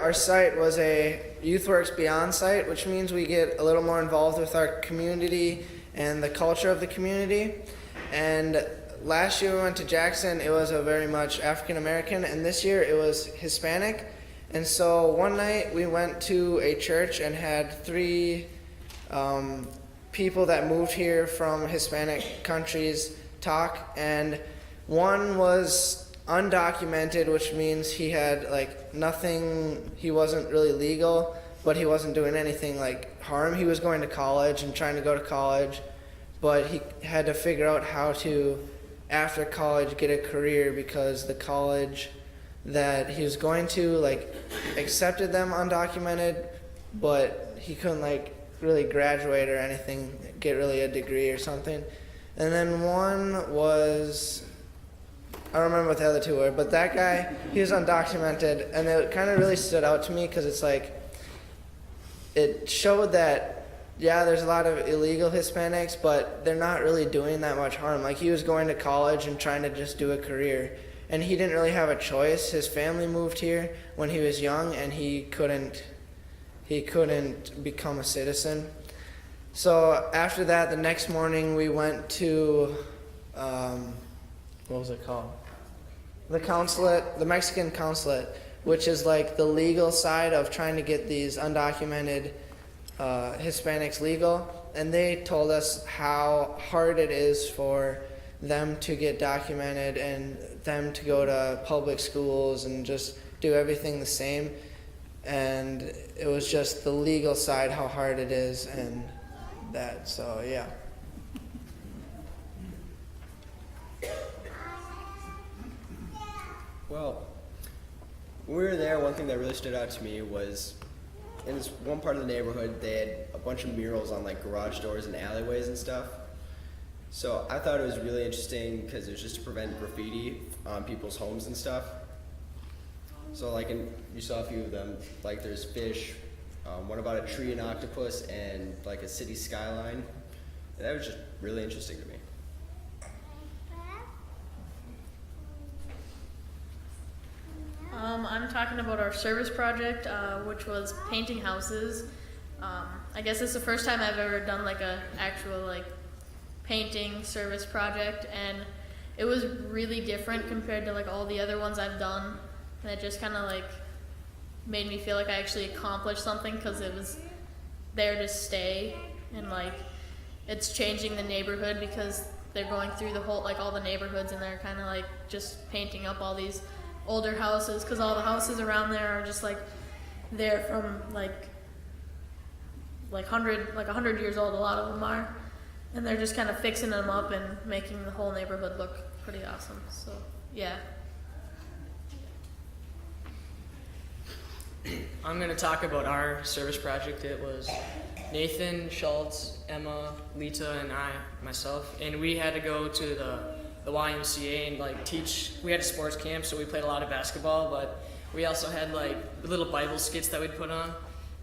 our site was a YouthWorks Beyond site, which means we get a little more involved with our community and the culture of the community. And last year we went to Jackson, it was a very much African American, and this year it was Hispanic. And so one night we went to a church and had three people that moved here from Hispanic countries talk, and one was undocumented, which means he had like nothing, he wasn't really legal, but he wasn't doing anything like harm. He was going to college and trying to go to college, but he had to figure out how to, after college, get a career because the college that he was going to like accepted them undocumented, but he couldn't like really graduate or anything, get really a degree or something. And then one was, I don't remember what the other two were, but that guy, he was undocumented, and it kind of really stood out to me because it's like, it showed that, yeah, there's a lot of illegal Hispanics, but they're not really doing that much harm. Like, he was going to college and trying to just do a career, and he didn't really have a choice. His family moved here when he was young, and he couldn't become a citizen. So after that, the next morning we went to, what was it called? The consulate, the Mexican consulate, which is like the legal side of trying to get these undocumented Hispanics legal. And they told us how hard it is for them to get documented and them to go to public schools and just do everything the same. And it was just the legal side, how hard it is, and that, so yeah. Well, when we were there, one thing that really stood out to me was in this one part of the neighborhood, they had a bunch of murals on like garage doors and alleyways and stuff. So I thought it was really interesting because it was just to prevent graffiti on people's homes and stuff. So like, you saw a few of them, like there's fish, one about a tree and octopus, and like a city skyline. And that was just really interesting to me. I'm talking about our service project, which was painting houses. I guess it's the first time I've ever done like a actual like painting service project, and it was really different compared to like all the other ones I've done. And it just kind of like made me feel like I actually accomplished something because it was there to stay, and like it's changing the neighborhood because they're going through the whole, like all the neighborhoods, and they're kind of like just painting up all these older houses because all the houses around there are just like they're from like 100 years old, a lot of them are, and they're just kind of fixing them up and making the whole neighborhood look pretty awesome. So yeah. I'm going to talk about our service project. It was Nathan, Schultz, Emma, Lita, and myself, and we had to go to the YMCA and like teach. We had a sports camp, so we played a lot of basketball, but we also had like little Bible skits that we'd put on,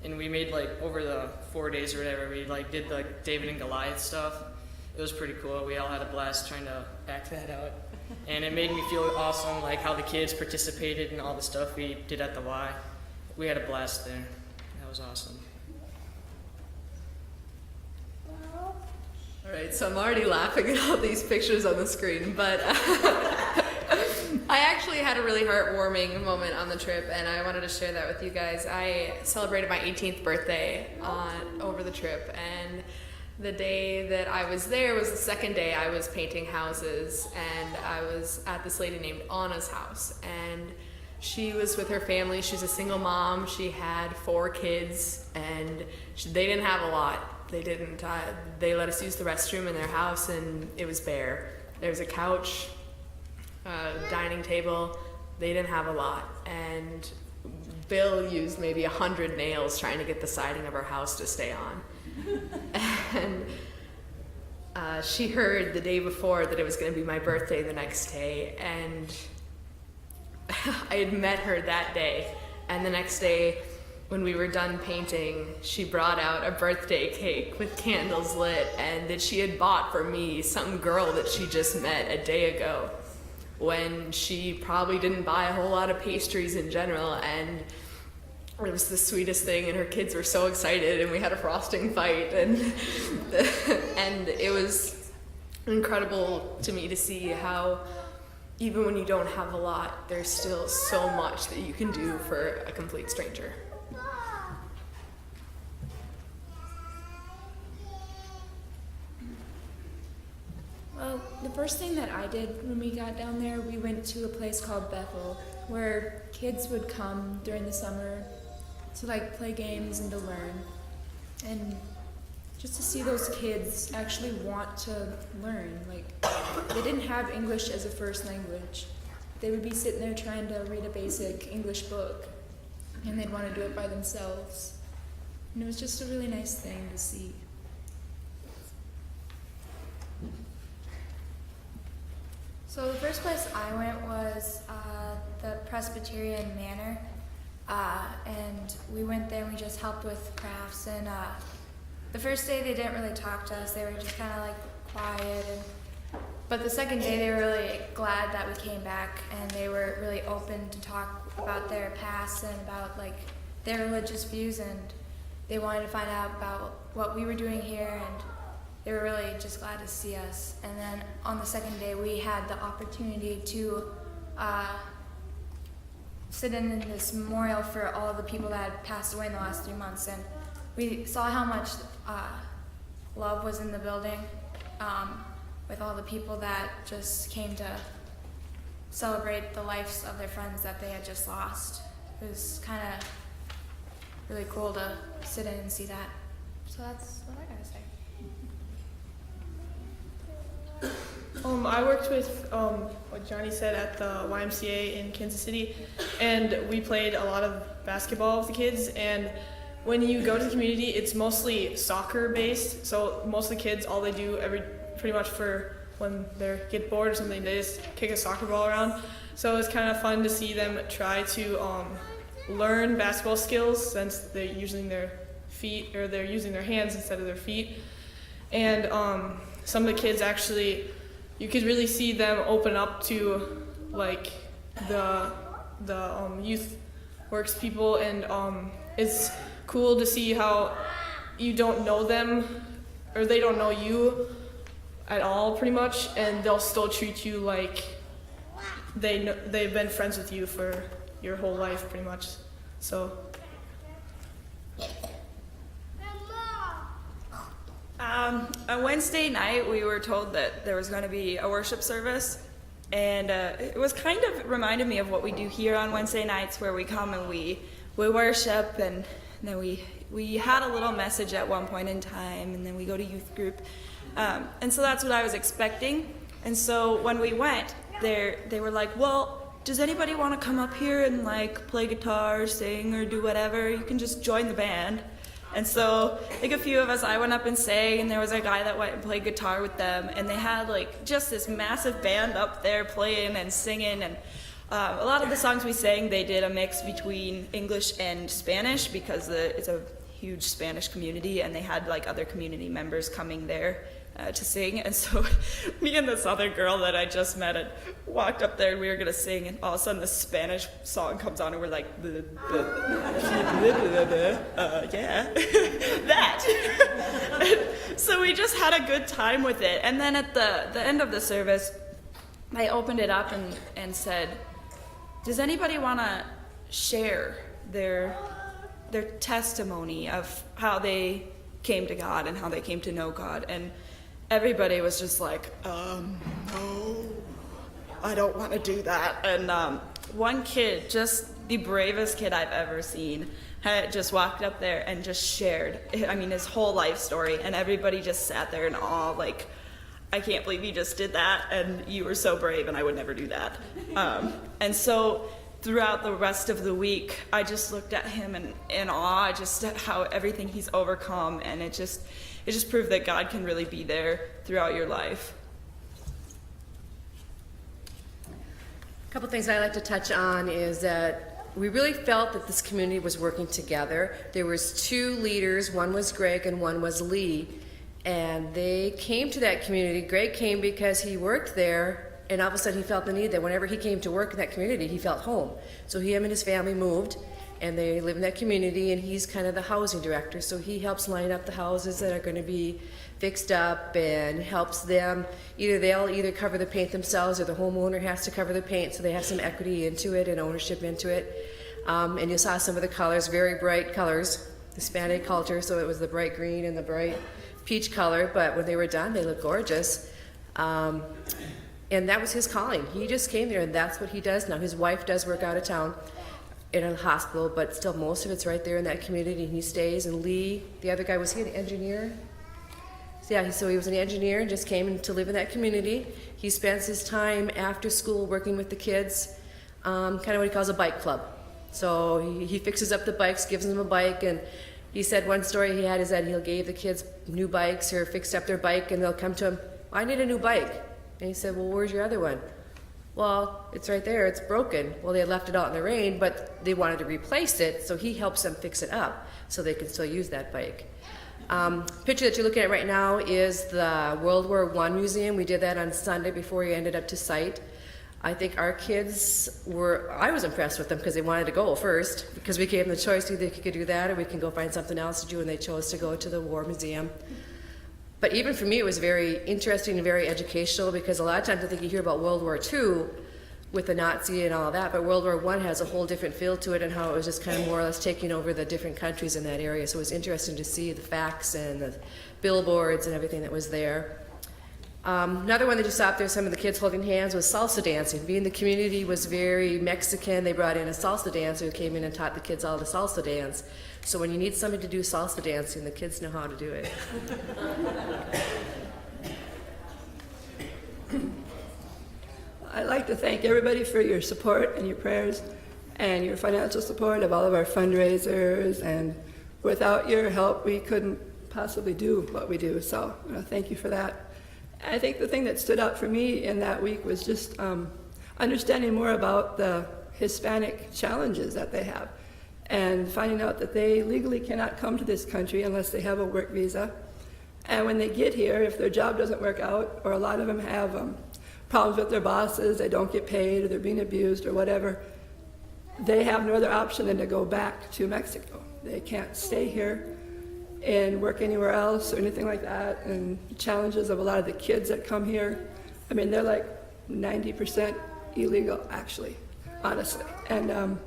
and we made like over the 4 days or whatever, we like did like David and Goliath stuff. It was pretty cool. We all had a blast trying to act that out, and it made me feel awesome, like how the kids participated in all the stuff we did at the Y. We had a blast there. That was awesome. All right, so I'm already laughing at all these pictures on the screen, but I actually had a really heartwarming moment on the trip, and I wanted to share that with you guys. I celebrated my 18th birthday over the trip, and the day that I was there was the second day I was painting houses, and I was at this lady named Anna's house, and she was with her family. She's a single mom. She had 4 kids, and they didn't have a lot. They didn't. They let us use the restroom in their house, and it was bare. There was a couch, a dining table. They didn't have a lot, and Bill used maybe 100 nails trying to get the siding of her house to stay on. And she heard the day before that it was going to be my birthday the next day, and I had met her that day, and the next day when we were done painting, she brought out a birthday cake with candles lit, and that she had bought for me, some girl that she just met a day ago, when she probably didn't buy a whole lot of pastries in general. And it was the sweetest thing, and her kids were so excited, and we had a frosting fight, and and it was incredible to me to see how even when you don't have a lot, there's still so much that you can do for a complete stranger. Well, the first thing that I did when we got down there, we went to a place called Bethel, where kids would come during the summer to like play games and to learn. And just to see those kids actually want to learn. Like, they didn't have English as a first language. They would be sitting there trying to read a basic English book, and they'd want to do it by themselves. And it was just a really nice thing to see. So the first place I went was the Presbyterian Manor, and we went there and we just helped with crafts. And the first day they didn't really talk to us; they were just kind of like quiet. But the second day they were really glad that we came back, and they were really open to talk about their past and about like their religious views, and they wanted to find out about what we were doing here, and they were really just glad to see us. And then on the second day, we had the opportunity to sit in this memorial for all of the people that had passed away in the last 3 months. And we saw how much love was in the building with all the people that just came to celebrate the lives of their friends that they had just lost. It was kind of really cool to sit in and see that. So that's what I gotta say. I worked with what Johnny said at the YMCA in Kansas City, and we played a lot of basketball with the kids. And when you go to the community, it's mostly soccer based. So most of the kids, all they do pretty much for when they get bored or something, they just kick a soccer ball around. So it's kind of fun to see them try to learn basketball skills, since they're using their feet, or they're using their hands instead of their feet. And some of the kids actually, you could really see them open up to like the youth works people, and it's cool to see how you don't know them, or they don't know you at all pretty much, and they'll still treat you like they've been friends with you for your whole life pretty much. So on Wednesday night, we were told that there was going to be a worship service, and it was kind of reminded me of what we do here on Wednesday nights, where we come and we worship, and then we had a little message at one point in time, and then we go to youth group, and so that's what I was expecting. And so when we went, they were like, well, does anybody want to come up here and like play guitar, sing, or do whatever? You can just join the band. And so, like, a few of us, I went up and sang, and there was a guy that went and played guitar with them, and they had like just this massive band up there playing and singing, and a lot of the songs we sang, they did a mix between English and Spanish, because it's a huge Spanish community, and they had like other community members coming there to sing. And so me and this other girl that I just met had walked up there, and we were gonna sing, and all of a sudden this Spanish song comes on, and we're like, yeah, that. So we just had a good time with it. And then at the end of the service, I opened it up and said, does anybody want to share their testimony of how they came to God and how they came to know God? And everybody was just like, no, I don't want to do that. And one kid, just the bravest kid I've ever seen, had just walked up there and just shared, his whole life story. And everybody just sat there in awe, like, I can't believe you just did that, and you were so brave, and I would never do that. And so throughout the rest of the week, I just looked at him in awe, just at how everything he's overcome, and it just proved that God can really be there throughout your life. A couple things I like to touch on is that we really felt that this community was working together. There was two leaders, one was Greg and one was Lee, and they came to that community. Greg came because he worked there, and all of a sudden he felt the need that whenever he came to work in that community, he felt home. So him and his family moved, and they live in that community, and he's kind of the housing director, so he helps line up the houses that are going to be fixed up and helps them. They'll either cover the paint themselves, or the homeowner has to cover the paint, so they have some equity into it and ownership into it. And you saw some of the colors, very bright colors, Hispanic culture, so it was the bright green and the bright peach color, but when they were done, they looked gorgeous. And that was his calling. He just came there, and that's what he does now. His wife does work out of town in a hospital, but still most of it's right there in that community, and he stays. And Lee, the other guy, was he an engineer? Yeah, so he was an engineer and just came to live in that community. He spends his time after school working with the kids, kind of what he calls a bike club. So he fixes up the bikes, gives them a bike, and he said one story he had is that he'll give the kids new bikes or fixed up their bike, and they'll come to him, I need a new bike. And he said, well, where's your other one? Well, it's right there, it's broken. Well, they had left it out in the rain, but they wanted to replace it, so he helps them fix it up so they can still use that bike. Picture that you're looking at right now is the World War I museum. We did that on Sunday before we ended up to site. I think our kids I was impressed with them because they wanted to go first, because we gave them the choice, either you could do that or we can go find something else to do, and they chose to go to the War Museum. But even for me, it was very interesting and very educational, because a lot of times I think you hear about World War II with the Nazi and all that, but World War I has a whole different feel to it, and how it was just kind of more or less taking over the different countries in that area. So it was interesting to see the facts and the billboards and everything that was there. Another one that you saw up there, some of the kids holding hands, was salsa dancing. Being the community was very Mexican, they brought in a salsa dancer who came in and taught the kids all the salsa dance. So when you need somebody to do salsa dancing, the kids know how to do it. I'd like to thank everybody for your support and your prayers and your financial support of all of our fundraisers, and without your help we couldn't possibly do what we do, so thank you for that. I think the thing that stood out for me in that week was just understanding more about the Hispanic challenges that they have, and finding out that they legally cannot come to this country unless they have a work visa. And when they get here, if their job doesn't work out, or a lot of them have problems with their bosses, they don't get paid, or they're being abused or whatever, they have no other option than to go back to Mexico. They can't stay here and work anywhere else or anything like that. And the challenges of a lot of the kids that come here, I mean, they're like 90% illegal, actually, honestly. And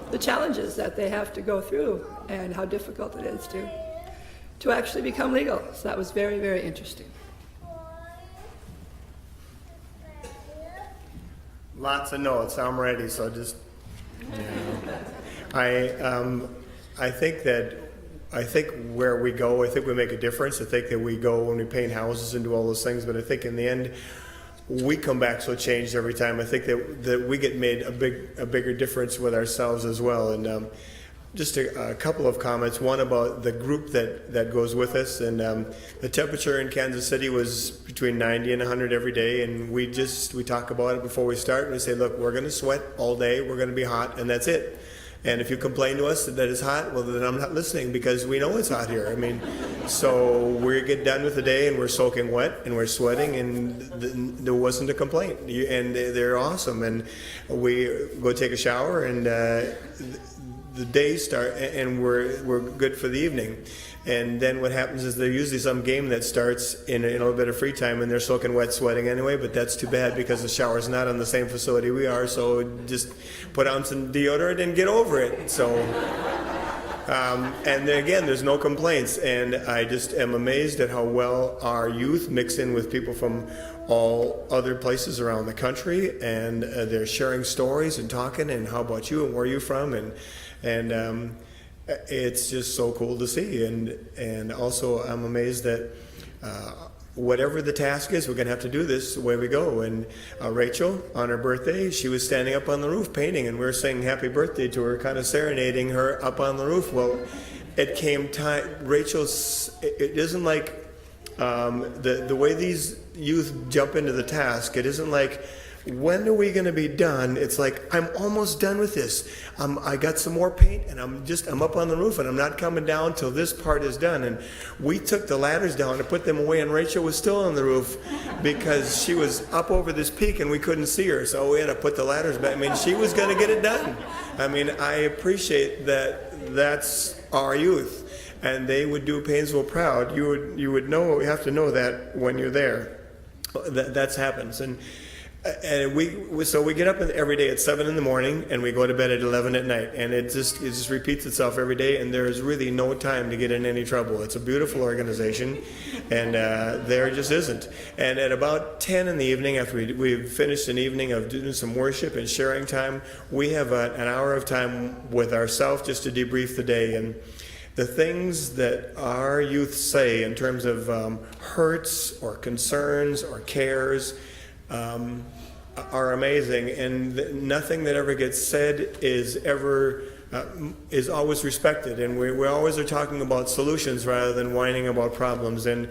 the challenges that they have to go through and how difficult it is to actually become legal. So that was very, very interesting. Lots of notes. I'm ready. So just, I think where we go, I think we make a difference. I think that we go when we paint houses and do all those things. But I think in the end, we come back so changed every time. I think that we get made a bigger difference with ourselves as well. And just a couple of comments. One about the group that goes with us. And the temperature in Kansas City was between 90 and 100 every day. And we talk about it before we start. And we say, look, we're going to sweat all day. We're going to be hot, and that's it. And if you complain to us that it's hot, well, then I'm not listening, because we know it's hot here. I mean, so we get done with the day and we're soaking wet and we're sweating, and there wasn't a complaint. And they're awesome. And we go take a shower, and the day start, and we're good for the evening. And then what happens is there's usually some game that starts in a little bit of free time, and they're soaking wet, sweating anyway, but that's too bad because the shower's not on the same facility we are, so just put on some deodorant and get over it. So, and then again, there's no complaints, and I just am amazed at how well our youth mix in with people from all other places around the country, and they're sharing stories and talking, and how about you, and where are you from, and it's just so cool to see. And also I'm amazed that whatever the task is, we're going to have to do this the way we go. And Rachel, on her birthday, she was standing up on the roof painting, and we were saying happy birthday to her, kind of serenading her up on the roof. Well, it came time, it isn't like the way these youth jump into the task, it isn't like when are we going to be done? It's like, I'm almost done with this. I got some more paint, and I'm up on the roof, and I'm not coming down till this part is done. And we took the ladders down and put them away, and Rachel was still on the roof because she was up over this peak and we couldn't see her. So we had to put the ladders back. I mean, she was going to get it done. I mean, I appreciate that. That's our youth, and they would do Painesville proud. You would know. You have to know that when you're there. That's happens. And so we get up every day at 7 in the morning and we go to bed at 11 at night, and it just repeats itself every day, and there is really no time to get in any trouble. It's a beautiful organization, and there just isn't. And at about 10 in the evening, after we've finished an evening of doing some worship and sharing time, we have an hour of time with ourselves just to debrief the day. And the things that our youth say in terms of hurts or concerns or cares are amazing, and nothing that ever gets said is always respected, and we always are talking about solutions rather than whining about problems, and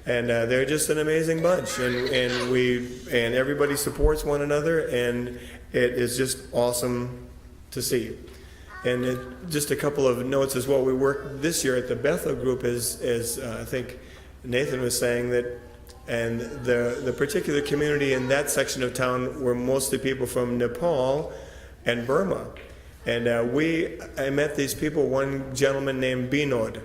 they're just an amazing bunch, and everybody supports one another, and it is just awesome to see. And just a couple of notes as well. We worked this year at the Bethel group, as I think Nathan was saying, that. And the particular community in that section of town were mostly people from Nepal and Burma. And I met these people, one gentleman named Binod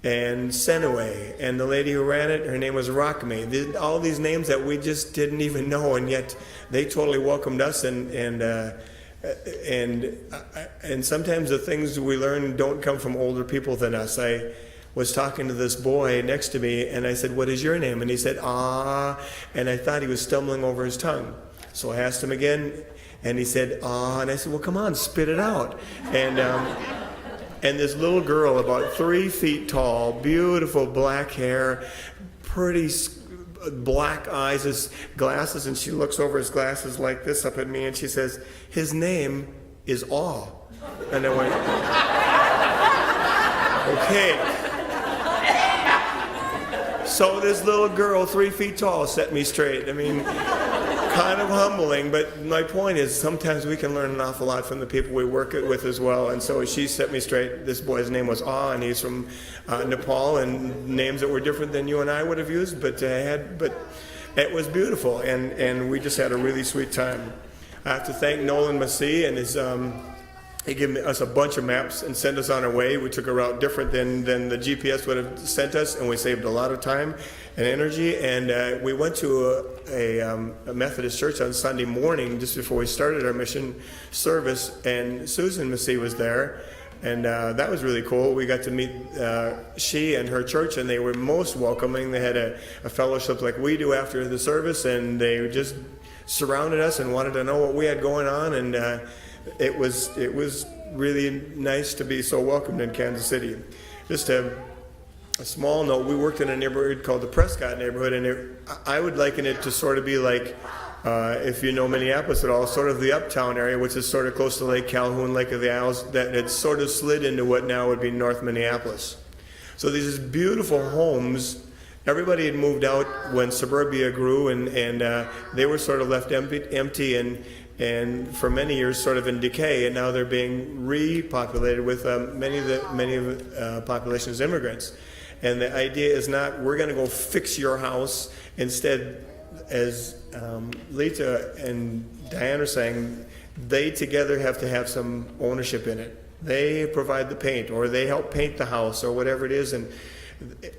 and Senue, and the lady who ran it, her name was Rakmi. All these names that we just didn't even know, and yet they totally welcomed us, and sometimes the things we learn don't come from older people than us. I was talking to this boy next to me, and I said, "What is your name?" And he said, "Ah," and I thought he was stumbling over his tongue. So I asked him again, and he said, "Ah," and I said, "Well, come on, spit it out." And this little girl, about 3 feet tall, beautiful black hair, pretty black eyes, his glasses, and she looks over his glasses like this up at me, and she says, "His name is Awe." And I went, "Okay." So this little girl, 3 feet tall, set me straight. I mean, kind of humbling, but my point is sometimes we can learn an awful lot from the people we work with as well. And so she set me straight. This boy's name was Ah, and he's from Nepal, and names that were different than you and I would have used, but it was beautiful, and we just had a really sweet time. I have to thank Nolan Massey and his. He gave us a bunch of maps and sent us on our way. We took a route different than the GPS would have sent us, and we saved a lot of time and energy. And we went to a Methodist church on Sunday morning just before we started our mission service, and Susan Massey was there, and that was really cool. We got to meet she and her church, and they were most welcoming. They had a fellowship like we do after the service, and they just surrounded us and wanted to know what we had going on, and it was really nice to be so welcomed in Kansas City. Just a small note, we worked in a neighborhood called the Prescott neighborhood, and I would liken it to sort of be like, if you know Minneapolis at all, sort of the uptown area, which is sort of close to Lake Calhoun, Lake of the Isles, that had sort of slid into what now would be North Minneapolis. So these beautiful homes. Everybody had moved out when suburbia grew, and they were sort of left empty and for many years sort of in decay, and now they're being repopulated with many of the population as immigrants. And the idea is not, we're going to go fix your house. Instead, as Lita and Diane are saying, they together have to have some ownership in it. They provide the paint, or they help paint the house, or whatever it is, and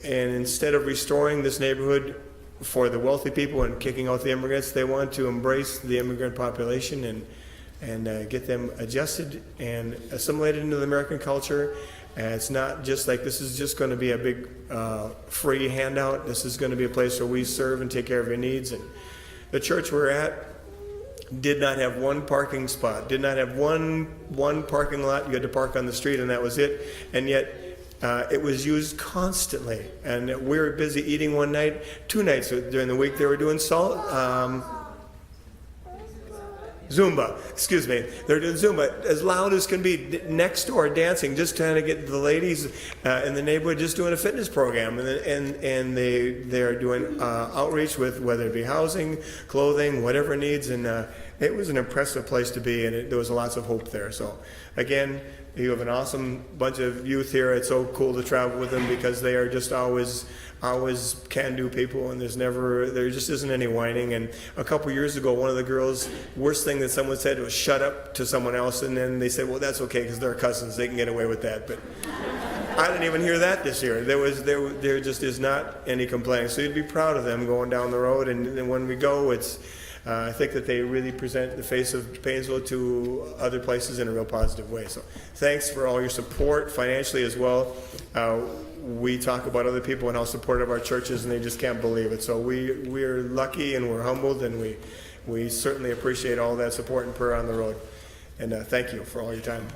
instead of restoring this neighborhood for the wealthy people and kicking out the immigrants, they want to embrace the immigrant population and get them adjusted and assimilated into the American culture. And it's not just like this is just going to be a big free handout. This is going to be a place where we serve and take care of your needs. And the church we're at did not have one parking spot, did not have one parking lot. You had to park on the street, and that was it. And yet it was used constantly, and we were busy eating one night. 2 nights during the week they were doing salt. It Zumba, excuse me. They're doing Zumba as loud as can be next door dancing, just trying to get the ladies in the neighborhood just doing a fitness program. And they are doing outreach with whether it be housing, clothing, whatever needs. And it was an impressive place to be, and there was lots of hope there. So again, you have an awesome bunch of youth here. It's so cool to travel with them because they are just always can-do people, and there just isn't any whining. And a couple years ago, one of the girls, worst thing that someone said was shut up to someone else, and then they said, well, that's okay because they're cousins, they can get away with that. But I didn't even hear that this year. There just is not any complaining. So you'd be proud of them going down the road, and when we go, it's I think that they really present the face of Paynesville to other places in a real positive way. So thanks for all your support financially as well. We talk about other people and how supportive our church is, and they just can't believe it. So we're lucky and we're humbled, and we certainly appreciate all that support and prayer on the road. And thank you for all your time.